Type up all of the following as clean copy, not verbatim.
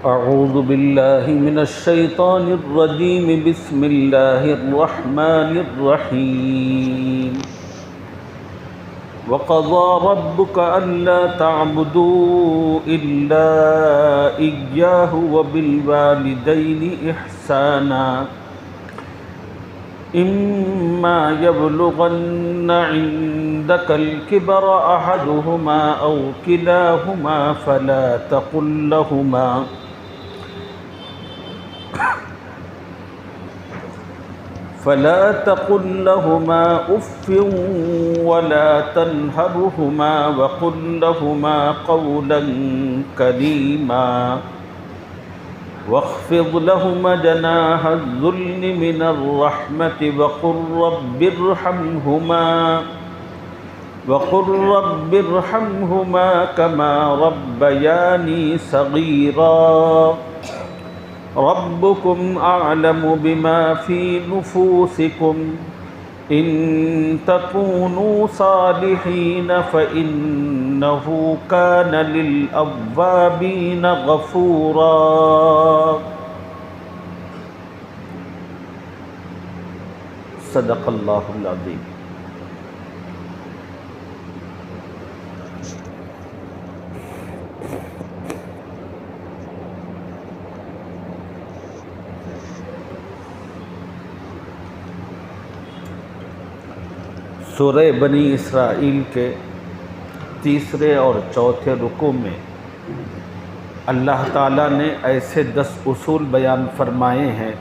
اعوذ باللہ من الشیطان الرجیم بسم اللہ الرحمن الرحیم وقضى ربك ألا تعبدوا إلا إياه وبالوالدين إحسانا إما يبلغن عندك الكبر أحدهما أو كلاهما فلا تقل لهما أف ولا تنهرهما وقل لهما قولا كريما واخفض لهما جناح الذل من الرحمة وقل رب ارحمهما كما ربياني صغيرا ربكم أعلم بما في نفوسكم إن تكونوا صالحين فإنه كان للأوابين غفورا صدق اللہ العظیم۔ سورہ بنی اسرائیل کے تیسرے اور چوتھے رکوع میں اللہ تعالیٰ نے ایسے 10 اصول بیان فرمائے ہیں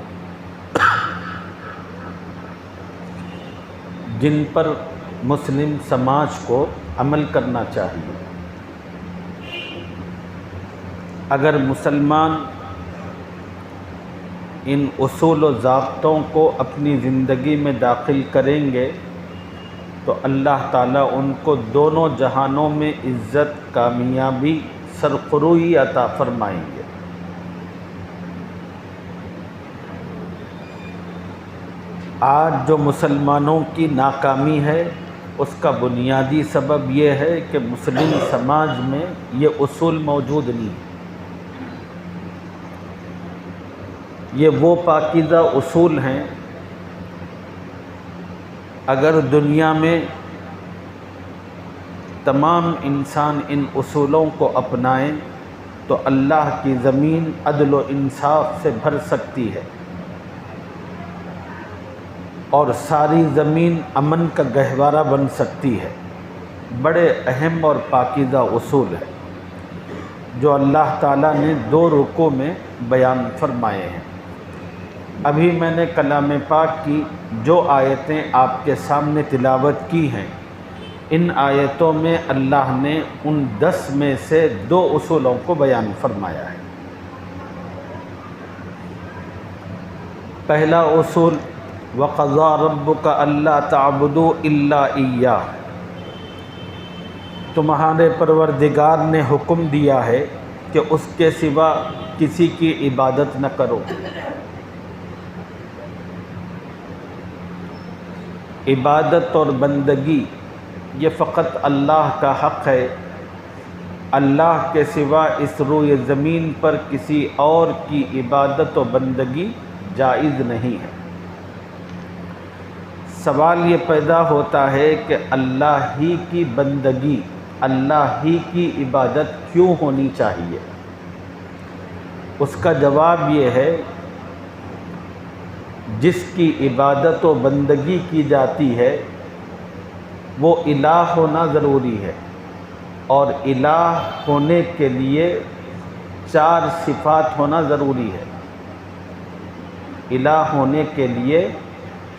جن پر مسلم سماج کو عمل کرنا چاہیے۔ اگر مسلمان ان اصول و ضابطوں کو اپنی زندگی میں داخل کریں گے تو اللہ تعالیٰ ان کو دونوں جہانوں میں عزت، کامیابی، سرخروئی عطا فرمائیں گے۔ آج جو مسلمانوں کی ناکامی ہے اس کا بنیادی سبب یہ ہے کہ مسلم سماج میں یہ اصول موجود نہیں۔ یہ وہ پاکیزہ اصول ہیں، اگر دنیا میں تمام انسان ان اصولوں کو اپنائیں تو اللہ کی زمین عدل و انصاف سے بھر سکتی ہے اور ساری زمین امن کا گہوارہ بن سکتی ہے۔ بڑے اہم اور پاکیزہ اصول ہیں جو اللہ تعالیٰ نے 2 رکوع میں بیان فرمائے ہیں۔ ابھی میں نے کلام پاک کی جو آیتیں آپ کے سامنے تلاوت کی ہیں، ان آیتوں میں اللہ نے ان 10 میں سے 2 اصولوں کو بیان فرمایا ہے۔ پہلا اصول وَقَضَىٰ رَبُّكَ أَلَّا تَعْبُدُوا إِلَّا إِيَّاهُ، تمہارے پروردگار نے حکم دیا ہے کہ اس کے سوا کسی کی عبادت نہ کرو۔ عبادت اور بندگی یہ فقط اللہ کا حق ہے، اللہ کے سوا اس روئے زمین پر کسی اور کی عبادت و بندگی جائز نہیں ہے۔ سوال یہ پیدا ہوتا ہے کہ اللہ ہی کی بندگی، اللہ ہی کی عبادت کیوں ہونی چاہیے؟ اس کا جواب یہ ہے جس کی عبادت و بندگی کی جاتی ہے وہ الہ ہونا ضروری ہے، اور الہ ہونے کے لیے 4 صفات ہونا ضروری ہے۔ الہ ہونے کے لیے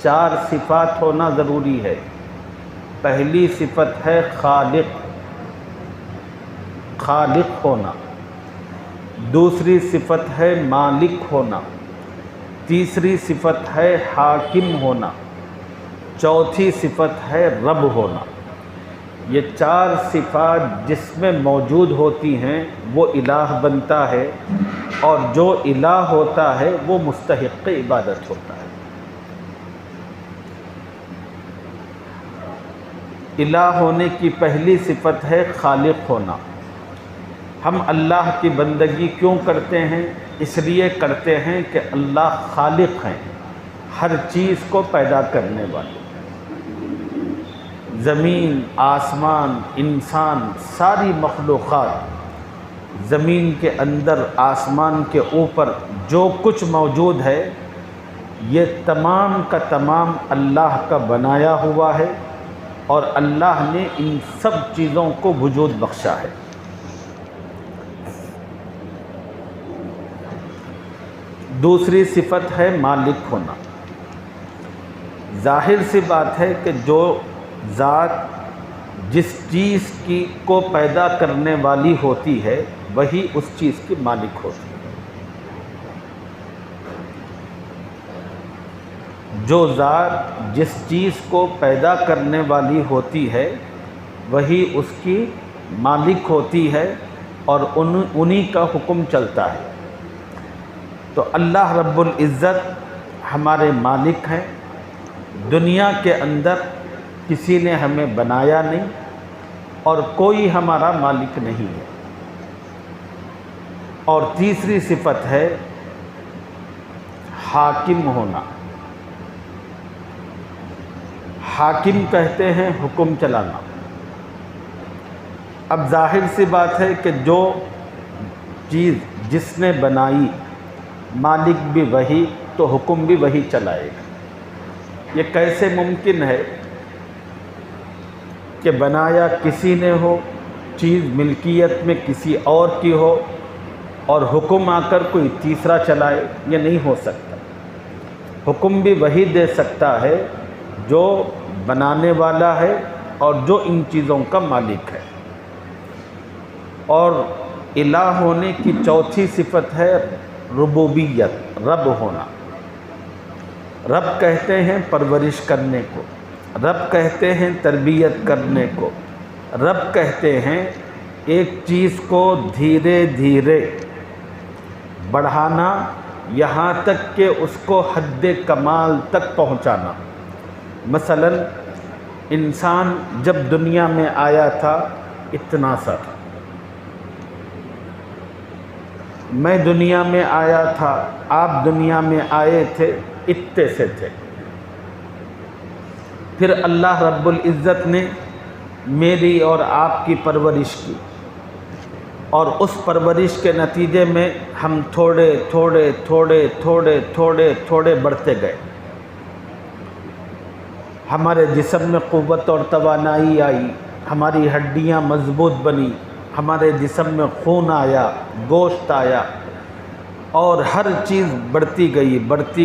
4 صفات ہونا ضروری ہے۔ پہلی صفت ہے خالق ہونا، دوسری صفت ہے مالک ہونا، تیسری صفت ہے حاکم ہونا، چوتھی صفت ہے رب ہونا۔ یہ 4 صفات جس میں موجود ہوتی ہیں وہ الہ بنتا ہے، اور جو الہ ہوتا ہے وہ مستحق عبادت ہوتا ہے۔ الہ ہونے کی پہلی صفت ہے خالق ہونا۔ ہم اللہ کی بندگی کیوں کرتے ہیں؟ اس لیے کرتے ہیں کہ اللہ خالق ہیں، ہر چیز کو پیدا کرنے والے۔ زمین، آسمان، انسان، ساری مخلوقات، زمین کے اندر، آسمان کے اوپر جو کچھ موجود ہے، یہ تمام کا تمام اللہ کا بنایا ہوا ہے، اور اللہ نے ان سب چیزوں کو وجود بخشا ہے۔ دوسری صفت ہے مالک ہونا۔ ظاہر سی بات ہے کہ جو ذات جس چیز کی کو پیدا کرنے والی ہوتی ہے وہی اس چیز کی مالک ہوتی ہے۔ جو ذات جس چیز کو پیدا کرنے والی ہوتی ہے وہی اس کی مالک ہوتی ہے، اور انہی کا حکم چلتا ہے۔ تو اللہ رب العزت ہمارے مالک ہیں۔ دنیا کے اندر کسی نے ہمیں بنایا نہیں، اور کوئی ہمارا مالک نہیں ہے۔ اور تیسری صفت ہے حاکم ہونا۔ حاکم کہتے ہیں حکم چلانا۔ اب ظاہر سی بات ہے کہ جو چیز جس نے بنائی، مالک بھی وہی، تو حکم بھی وہی چلائے گا۔ یہ کیسے ممکن ہے کہ بنایا کسی نے ہو، چیز ملکیت میں کسی اور کی ہو، اور حکم آ کر کوئی تیسرا چلائے؟ یہ نہیں ہو سکتا۔ حکم بھی وہی دے سکتا ہے جو بنانے والا ہے اور جو ان چیزوں کا مالک ہے۔ اور الہ ہونے کی چوتھی صفت ہے ربوبیت، رب ہونا۔ رب کہتے ہیں پرورش کرنے کو، رب کہتے ہیں تربیت کرنے کو، رب کہتے ہیں ایک چیز کو دھیرے دھیرے بڑھانا یہاں تک کہ اس کو حد کمال تک پہنچانا۔ مثلا انسان جب دنیا میں آیا تھا اتنا سا تھا، میں دنیا میں آیا تھا، آپ دنیا میں آئے تھے، اتنے سے تھے۔ پھر اللہ رب العزت نے میری اور آپ کی پرورش کی، اور اس پرورش کے نتیجے میں ہم تھوڑے تھوڑے تھوڑے تھوڑے تھوڑے تھوڑے بڑھتے گئے۔ ہمارے جسم میں قوت اور توانائی آئی، ہماری ہڈیاں مضبوط بنی، ہمارے جسم میں خون آیا، گوشت آیا، اور ہر چیز بڑھتی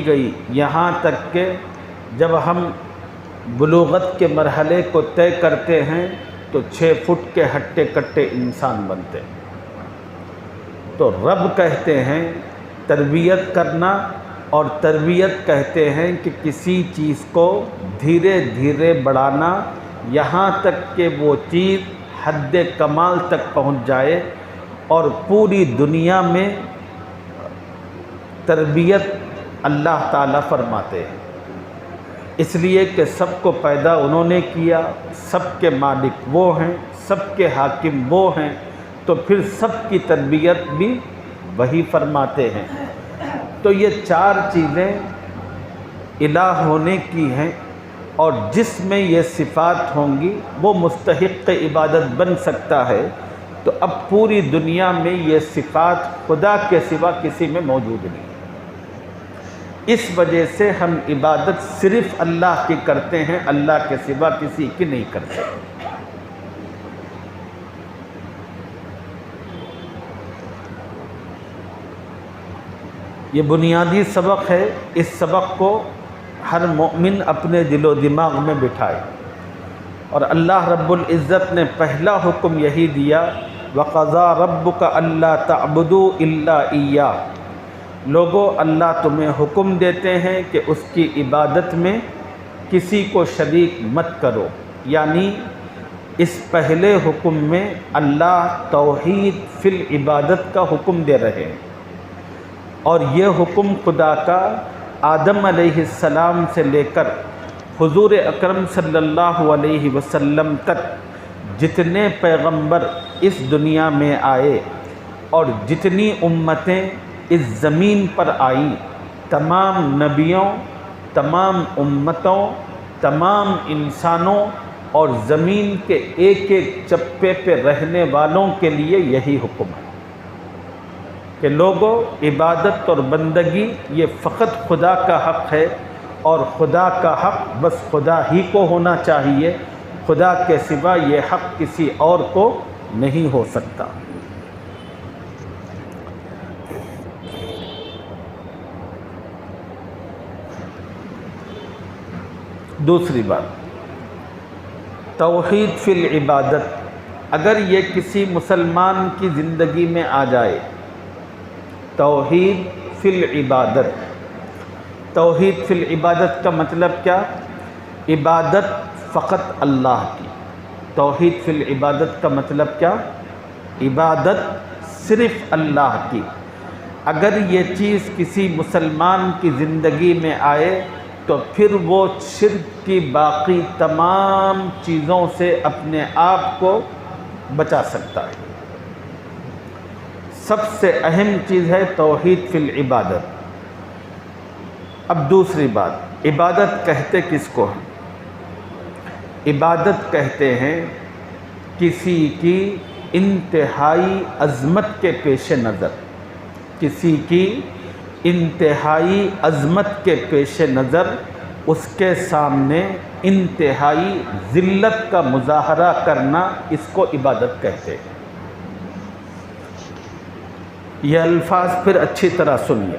گئی، یہاں تک کہ جب ہم بلوغت کے مرحلے کو طے کرتے ہیں تو 6 فٹ کے ہٹے کٹے انسان بنتے ہیں۔ تو رب کہتے ہیں تربیت کرنا، اور تربیت کہتے ہیں کہ کسی چیز کو دھیرے دھیرے بڑھانا یہاں تک کہ وہ چیز حد کمال تک پہنچ جائے، اور پوری دنیا میں تربیت اللہ تعالیٰ فرماتے ہیں، اس لیے کہ سب کو پیدا انہوں نے کیا، سب کے مالک وہ ہیں، سب کے حاکم وہ ہیں، تو پھر سب کی تربیت بھی وہی فرماتے ہیں۔ تو یہ 4 چیزیں الہ ہونے کی ہیں، اور جس میں یہ صفات ہوں گی وہ مستحق عبادت بن سکتا ہے۔ تو اب پوری دنیا میں یہ صفات خدا کے سوا کسی میں موجود نہیں۔ اس وجہ سے ہم عبادت صرف اللہ کی کرتے ہیں، اللہ کے سوا کسی کی نہیں کرتے۔ یہ بنیادی سبق ہے، اس سبق کو ہر مومن اپنے دل و دماغ میں بٹھائے۔ اور اللہ رب العزت نے پہلا حکم یہی دیا، وَقَضَىٰ رَبُّكَ أَلَّا تَعْبُدُوا إِلَّا إِيَّاهُ۔ لوگو، اللہ تمہیں حکم دیتے ہیں کہ اس کی عبادت میں کسی کو شریک مت کرو، یعنی اس پہلے حکم میں اللہ توحید فی العبادت کا حکم دے رہے ہیں، اور یہ حکم خدا کا آدم علیہ السلام سے لے کر حضور اکرم صلی اللہ علیہ وسلم تک جتنے پیغمبر اس دنیا میں آئے، اور جتنی امتیں اس زمین پر آئیں، تمام نبیوں، تمام امتوں، تمام انسانوں اور زمین کے ایک ایک چپے پہ رہنے والوں کے لیے یہی حکم ہے کہ لوگوں، عبادت اور بندگی یہ فقط خدا کا حق ہے، اور خدا کا حق بس خدا ہی کو ہونا چاہیے، خدا کے سوا یہ حق کسی اور کو نہیں ہو سکتا۔ دوسری بات، توحید فی العبادت، اگر یہ کسی مسلمان کی زندگی میں آ جائے، توحید فی العبادت، توحید فی العبادت کا مطلب کیا؟ عبادت فقط اللہ کی۔ توحید فی العبادت کا مطلب کیا؟ عبادت صرف اللہ کی۔ اگر یہ چیز کسی مسلمان کی زندگی میں آئے تو پھر وہ شرک کی باقی تمام چیزوں سے اپنے آپ کو بچا سکتا ہے۔ سب سے اہم چیز ہے توحید فی العبادت۔ اب دوسری بات، عبادت کہتے کس کو ہیں؟ عبادت کہتے ہیں کسی کی انتہائی عظمت کے پیش نظر، کسی کی انتہائی عظمت کے پیش نظر اس کے سامنے انتہائی ذلت کا مظاہرہ کرنا، اس کو عبادت کہتے ہیں۔ یہ الفاظ پھر اچھی طرح سنیے۔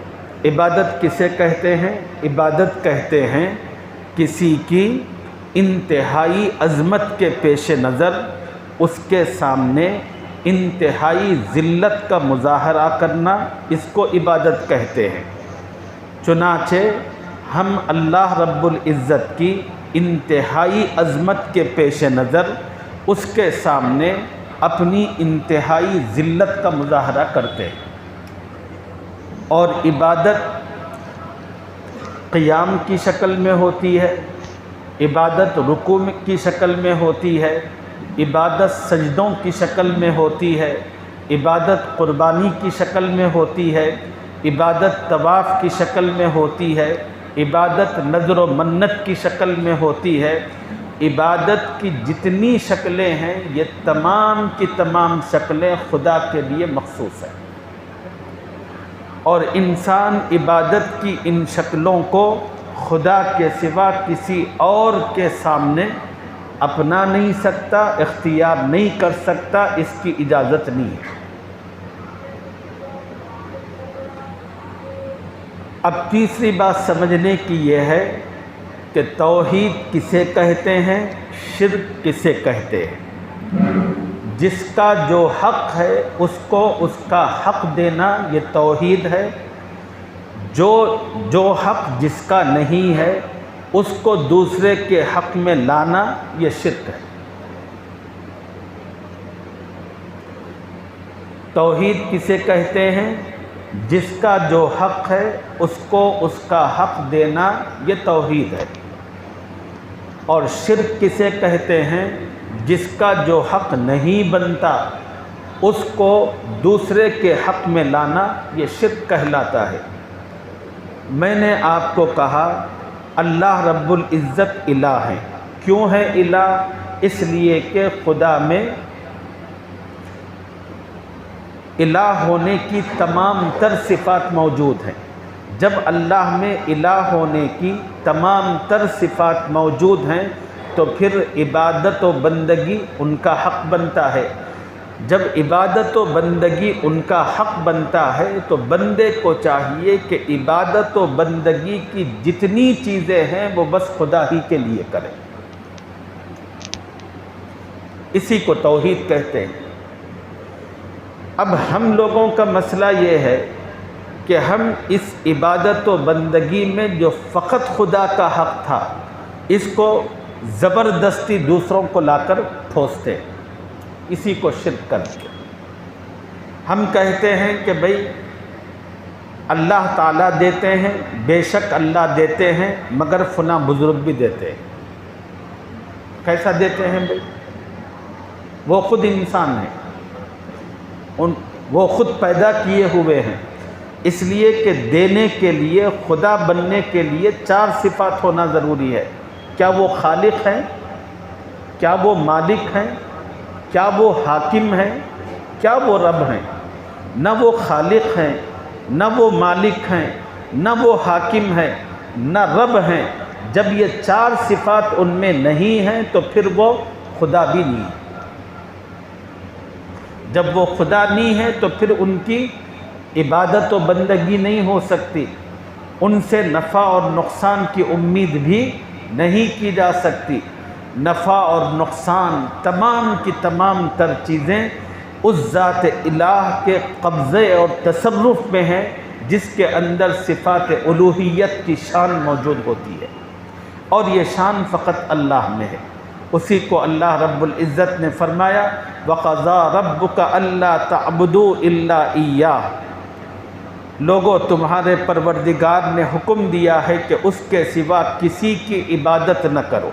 عبادت کسے کہتے ہیں؟ عبادت کہتے ہیں کسی کی انتہائی عظمت کے پیش نظر اس کے سامنے انتہائی ذلت کا مظاہرہ کرنا، اس کو عبادت کہتے ہیں۔ چنانچہ ہم اللہ رب العزت کی انتہائی عظمت کے پیش نظر اس کے سامنے اپنی انتہائی ذلت کا مظاہرہ کرتے ہیں۔ اور عبادت قیام کی شکل میں ہوتی ہے، عبادت رکوع کی شکل میں ہوتی ہے، عبادت سجدوں کی شکل میں ہوتی ہے، عبادت قربانی کی شکل میں ہوتی ہے، عبادت طواف کی شکل میں ہوتی ہے، عبادت نذر و منت کی شکل میں ہوتی ہے۔ عبادت کی جتنی شکلیں ہیں یہ تمام کی تمام شکلیں خدا کے لیے مخصوص ہیں، اور انسان عبادت کی ان شکلوں کو خدا کے سوا کسی اور کے سامنے اپنا نہیں سکتا، اختیار نہیں کر سکتا، اس کی اجازت نہیں ہے۔ اب تیسری بات سمجھنے کی یہ ہے کہ توحید کسے کہتے ہیں، شرک کسے کہتے ہیں۔ جس کا جو حق ہے اس کو اس کا حق دینا یہ توحید ہے، جو حق جس کا نہیں ہے اس کو دوسرے کے حق میں لانا یہ شرک ہے۔ توحید کسے کہتے ہیں؟ جس کا جو حق ہے اس کو اس کا حق دینا یہ توحید ہے۔ اور شرک کسے کہتے ہیں؟ جس کا جو حق نہیں بنتا اس کو دوسرے کے حق میں لانا یہ شرک کہلاتا ہے۔ میں نے آپ کو کہا اللہ رب العزت الہ ہے۔ کیوں ہے الہ؟ اس لیے کہ خدا میں الہ ہونے کی تمام تر صفات موجود ہیں۔ جب اللہ میں الہ ہونے کی تمام تر صفات موجود ہیں تو پھر عبادت و بندگی ان کا حق بنتا ہے۔ جب عبادت و بندگی ان کا حق بنتا ہے تو بندے کو چاہیے کہ عبادت و بندگی کی جتنی چیزیں ہیں وہ بس خدا ہی کے لیے کرے۔ اسی کو توحید کہتے ہیں۔ اب ہم لوگوں کا مسئلہ یہ ہے کہ ہم اس عبادت و بندگی میں جو فقط خدا کا حق تھا اس کو زبردستی دوسروں کو لا کر ٹھوستے، اسی کو شرک کرتے۔ ہم کہتے ہیں کہ بھئی اللہ تعالیٰ دیتے ہیں، بے شک اللہ دیتے ہیں، مگر فلاں بزرگ بھی دیتے ہیں۔ کیسا دیتے ہیں بھئی؟ وہ خود انسان ہیں، وہ خود پیدا کیے ہوئے ہیں، اس لیے کہ دینے کے لیے، خدا بننے کے لیے 4 صفات ہونا ضروری ہے۔ کیا وہ خالق ہیں؟ کیا وہ مالک ہیں؟ کیا وہ حاکم ہیں؟ کیا وہ رب ہیں؟ نہ وہ خالق ہیں، نہ وہ مالک ہیں، نہ وہ حاکم ہیں، نہ رب ہیں۔ جب یہ 4 صفات ان میں نہیں ہیں تو پھر وہ خدا بھی نہیں ہے۔ جب وہ خدا نہیں ہے تو پھر ان کی عبادت و بندگی نہیں ہو سکتی، ان سے نفع اور نقصان کی امید بھی نہیں کی جا سکتی۔ نفع اور نقصان تمام کی تمام تر چیزیں اس ذات الہ کے قبضے اور تصرف میں ہیں جس کے اندر صفات الوہیت کی شان موجود ہوتی ہے، اور یہ شان فقط اللہ میں ہے۔ اسی کو اللہ رب العزت نے فرمایا وَقَضَىٰ رَبُّكَ أَلَّا تَعْبُدُوا إِلَّا إِيَّاهُ، لوگو تمہارے پروردگار نے حکم دیا ہے کہ اس کے سوا کسی کی عبادت نہ کرو۔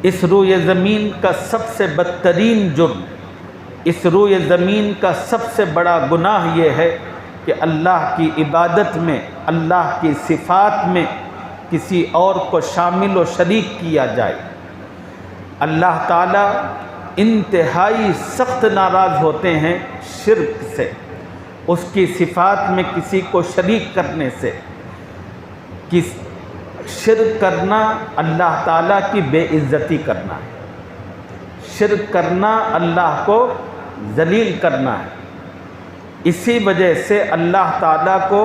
اس روئے زمین کا سب سے بدترین جرم، اس روئے زمین کا سب سے بڑا گناہ یہ ہے کہ اللہ کی عبادت میں، اللہ کی صفات میں کسی اور کو شامل و شریک کیا جائے۔ اللہ تعالیٰ انتہائی سخت ناراض ہوتے ہیں شرک سے، اس کی صفات میں کسی کو شریک کرنے سے۔ شرک کرنا اللہ تعالیٰ کی بے عزتی کرنا ہے، شرک کرنا اللہ کو ذلیل کرنا ہے۔ اسی وجہ سے اللہ تعالیٰ کو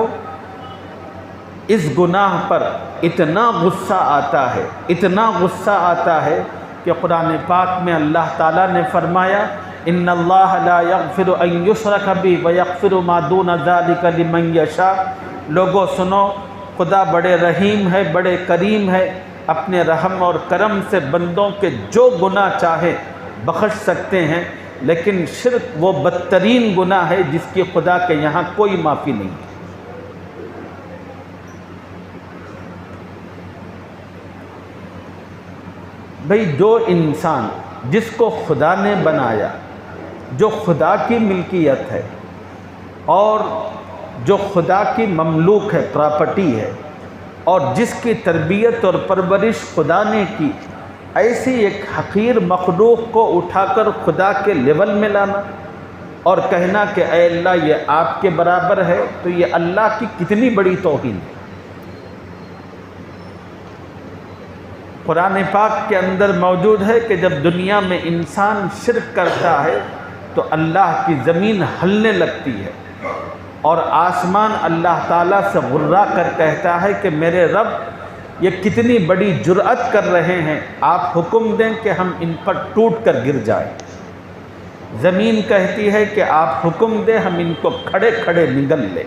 اس گناہ پر اتنا غصہ آتا ہے، اتنا غصہ آتا ہے کہ قرآن پاک میں اللہ تعالیٰ نے فرمایا ان اللہ لا یغفر ان یشرک بہ ویغفر ما دون ذلک لمن یشاء۔ لوگوں سنو، خدا بڑے رحیم ہے، بڑے کریم ہے، اپنے رحم اور کرم سے بندوں کے جو گناہ چاہے بخش سکتے ہیں، لیکن شرک وہ بدترین گناہ ہے جس کی خدا کے یہاں کوئی معافی نہیں ہے۔ بھئی جو انسان جس کو خدا نے بنایا، جو خدا کی ملکیت ہے اور جو خدا کی مملوک ہے، پراپرٹی ہے، اور جس کی تربیت اور پرورش خدا نے کی، ایسی ایک حقیر مخلوق کو اٹھا کر خدا کے لیول میں لانا اور کہنا کہ اے اللہ یہ آپ کے برابر ہے، تو یہ اللہ کی کتنی بڑی توہین ہے۔ قرآن پاک کے اندر موجود ہے کہ جب دنیا میں انسان شرک کرتا ہے تو اللہ کی زمین ہلنے لگتی ہے اور آسمان اللہ تعالیٰ سے غرا کر کہتا ہے کہ میرے رب یہ کتنی بڑی جرأت کر رہے ہیں، آپ حکم دیں کہ ہم ان پر ٹوٹ کر گر جائیں۔ زمین کہتی ہے کہ آپ حکم دیں ہم ان کو کھڑے کھڑے نگل لیں۔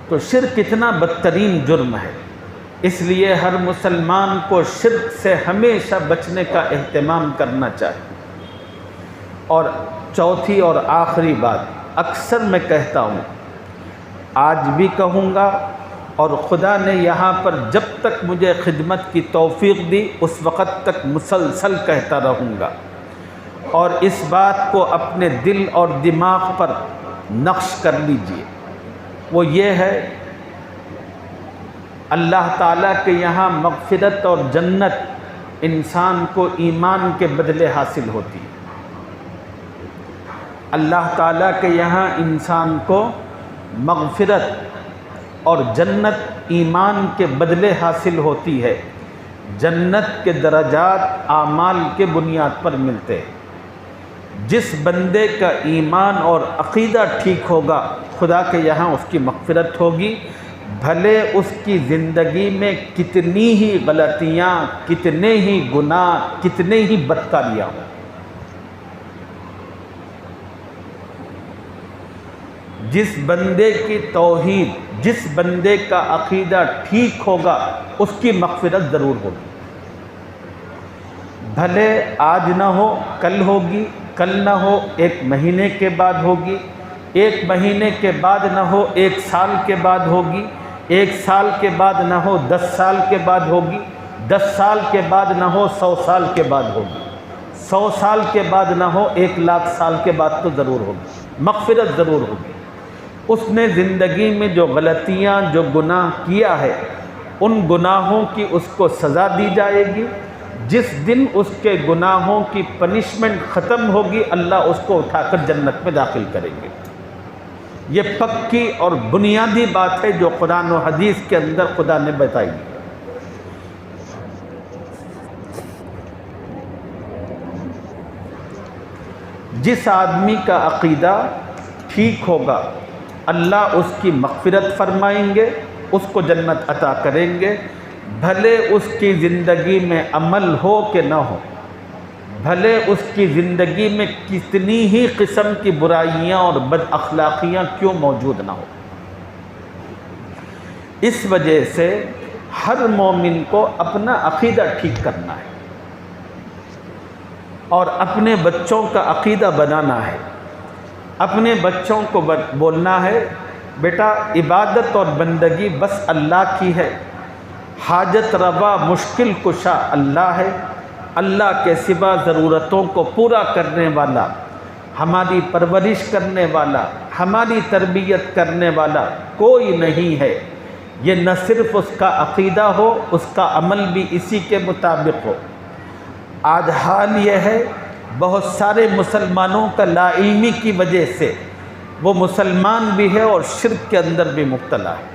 تو شرک اتنا بدترین جرم ہے، اس لیے ہر مسلمان کو شرک سے ہمیشہ بچنے کا اہتمام کرنا چاہیے۔ اور چوتھی اور آخری بات اکثر میں کہتا ہوں، آج بھی کہوں گا، اور خدا نے یہاں پر جب تک مجھے خدمت کی توفیق دی اس وقت تک مسلسل کہتا رہوں گا، اور اس بات کو اپنے دل اور دماغ پر نقش کر لیجئے۔ وہ یہ ہے، اللہ تعالیٰ کے یہاں مغفرت اور جنت انسان کو ایمان کے بدلے حاصل ہوتی ہے۔ اللہ تعالیٰ کے یہاں انسان کو مغفرت اور جنت ایمان کے بدلے حاصل ہوتی ہے۔ جنت کے درجات اعمال کے بنیاد پر ملتے ہیں۔ جس بندے کا ایمان اور عقیدہ ٹھیک ہوگا خدا کے یہاں اس کی مغفرت ہوگی، بھلے اس کی زندگی میں کتنی ہی غلطیاں، کتنے ہی گناہ، کتنے ہی بدکاریاں ہوں۔ جس بندے کی توحید، جس بندے کا عقیدہ ٹھیک ہوگا اس کی مغفرت ضرور ہوگی، بھلے آج نہ ہو کل ہوگی، کل نہ ہو 1 مہینے کے بعد ہوگی، 1 مہینے کے بعد نہ ہو 1 سال کے بعد ہوگی، 1 سال کے بعد نہ ہو 10 سال کے بعد ہوگی، 10 سال کے بعد نہ ہو 100 سال کے بعد ہوگی، 100 سال کے بعد نہ ہو 1,00,000 سال کے بعد تو ضرور ہوگی، مغفرت ضرور ہوگی۔ اس نے زندگی میں جو غلطیاں جو گناہ کیا ہے ان گناہوں کی اس کو سزا دی جائے گی۔ جس دن اس کے گناہوں کی پنشمنٹ ختم ہوگی اللہ اس کو اٹھا کر جنت میں داخل کریں گے۔ یہ پکی اور بنیادی بات ہے جو قرآن و حدیث کے اندر خدا نے بتائی۔ جس آدمی کا عقیدہ ٹھیک ہوگا اللہ اس کی مغفرت فرمائیں گے، اس کو جنت عطا کریں گے، بھلے اس کی زندگی میں عمل ہو کہ نہ ہو، بھلے اس کی زندگی میں کتنی ہی قسم کی برائیاں اور بد اخلاقیاں کیوں موجود نہ ہو۔ اس وجہ سے ہر مومن کو اپنا عقیدہ ٹھیک کرنا ہے اور اپنے بچوں کا عقیدہ بنانا ہے۔ اپنے بچوں کو بولنا ہے بیٹا عبادت اور بندگی بس اللہ کی ہے، حاجت روا مشکل کشا اللہ ہے، اللہ کے سوا ضرورتوں کو پورا کرنے والا، ہماری پرورش کرنے والا، ہماری تربیت کرنے والا کوئی نہیں ہے۔ یہ نہ صرف اس کا عقیدہ ہو، اس کا عمل بھی اسی کے مطابق ہو۔ آج حال یہ ہے بہت سارے مسلمانوں کا لا علمی کی وجہ سے وہ مسلمان بھی ہے اور شرک کے اندر بھی مبتلا ہے۔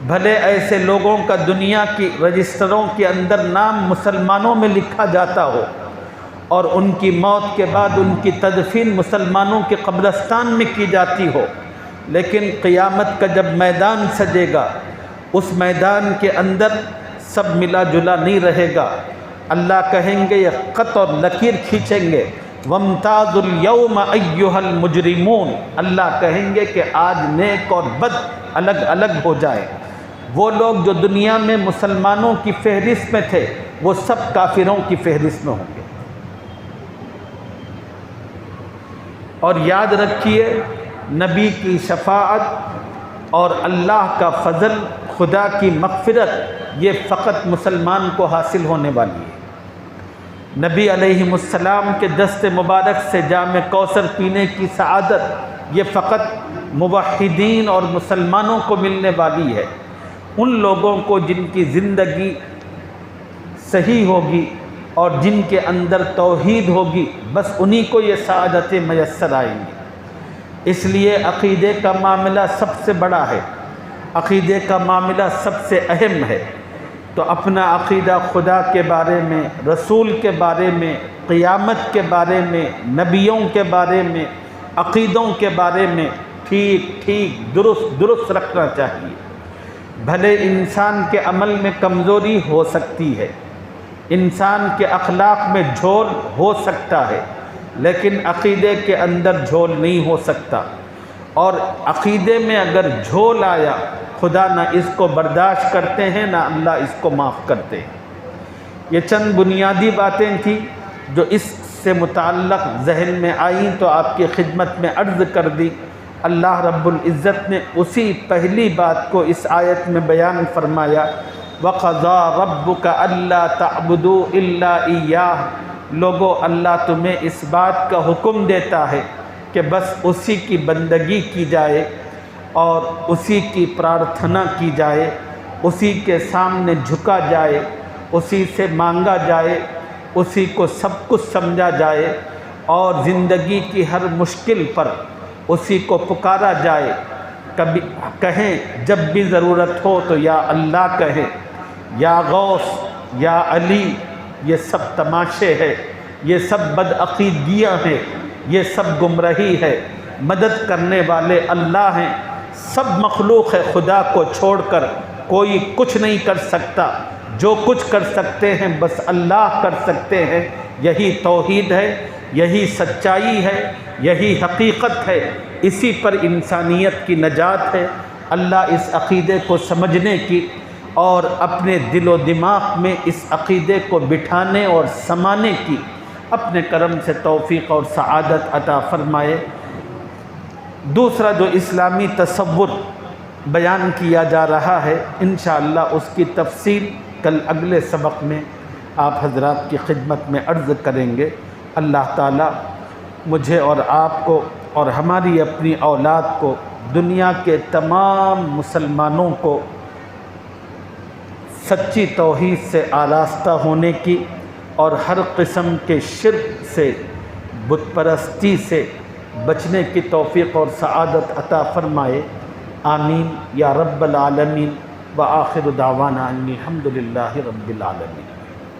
بھلے ایسے لوگوں کا دنیا کی رجسٹروں کے اندر نام مسلمانوں میں لکھا جاتا ہو اور ان کی موت کے بعد ان کی تدفین مسلمانوں کے قبرستان میں کی جاتی ہو، لیکن قیامت کا جب میدان سجے گا اس میدان کے اندر سب ملا جلا نہیں رہے گا۔ اللہ کہیں گے یہ خط اور لکیر کھینچیں گے، وَامْتَازُوا الْيَوْمَ أَيُّهَا الْمُجْرِمُونَ، اللہ کہیں گے کہ آج نیک اور بد الگ الگ ہو جائے۔ وہ لوگ جو دنیا میں مسلمانوں کی فہرست میں تھے وہ سب کافروں کی فہرست میں ہوں گے۔ اور یاد رکھیے نبی کی شفاعت اور اللہ کا فضل، خدا کی مغفرت یہ فقط مسلمان کو حاصل ہونے والی ہے۔ نبی علیہ السلام کے دست مبارک سے جام کوثر پینے کی سعادت یہ فقط موحدین اور مسلمانوں کو ملنے والی ہے۔ ان لوگوں کو جن کی زندگی صحیح ہوگی اور جن کے اندر توحید ہوگی بس انہی کو یہ سعادتیں میسر آئیں گی۔ اس لیے عقیدے کا معاملہ سب سے بڑا ہے، عقیدے کا معاملہ سب سے اہم ہے۔ تو اپنا عقیدہ خدا کے بارے میں، رسول کے بارے میں، قیامت کے بارے میں، نبیوں کے بارے میں، عقیدوں کے بارے میں ٹھیک درست رکھنا چاہیے۔ بھلے انسان کے عمل میں کمزوری ہو سکتی ہے، انسان کے اخلاق میں جھول ہو سکتا ہے، لیکن عقیدے کے اندر جھول نہیں ہو سکتا۔ اور عقیدے میں اگر جھول آیا خدا نہ اس کو برداشت کرتے ہیں نہ اللہ اس کو معاف کرتے ہیں۔ یہ چند بنیادی باتیں تھیں جو اس سے متعلق ذہن میں آئیں تو آپ کی خدمت میں عرض کر دی۔ اللہ رب العزت نے اسی پہلی بات کو اس آیت میں بیان فرمایا، وَقَضَىٰ رَبُّكَ أَلَّا تَعْبُدُوا إِلَّا إِيَّاهُ، لوگو اللہ تمہیں اس بات کا حکم دیتا ہے کہ بس اسی کی بندگی کی جائے اور اسی کی پرارتھنا کی جائے، اسی کے سامنے جھکا جائے، اسی سے مانگا جائے، اسی کو سب کچھ سمجھا جائے اور زندگی کی ہر مشکل پر اسی کو پکارا جائے۔ کبھی کہیں جب بھی ضرورت ہو تو یا اللہ کہیں، یا غوث، یا علی، یہ سب تماشے ہے، یہ سب بدعقیدگیاں ہیں، یہ سب گمراہی ہے۔ مدد کرنے والے اللہ ہیں، سب مخلوق ہے، خدا کو چھوڑ کر کوئی کچھ نہیں کر سکتا، جو کچھ کر سکتے ہیں بس اللہ کر سکتے ہیں۔ یہی توحید ہے، یہی سچائی ہے، یہی حقیقت ہے، اسی پر انسانیت کی نجات ہے۔ اللہ اس عقیدے کو سمجھنے کی اور اپنے دل و دماغ میں اس عقیدے کو بٹھانے اور سمانے کی اپنے کرم سے توفیق اور سعادت عطا فرمائے۔ دوسرا جو اسلامی تصور بیان کیا جا رہا ہے انشاءاللہ اس کی تفصیل کل اگلے سبق میں آپ حضرات کی خدمت میں عرض کریں گے۔ اللہ تعالیٰ مجھے اور آپ کو اور ہماری اپنی اولاد کو، دنیا کے تمام مسلمانوں کو سچی توحید سے آراستہ ہونے کی اور ہر قسم کے شرک سے، بت پرستی سے بچنے کی توفیق اور سعادت عطا فرمائے، آمین یا رب العالمین۔ وآخر دعوانا ان الحمد للہ رب العالمین۔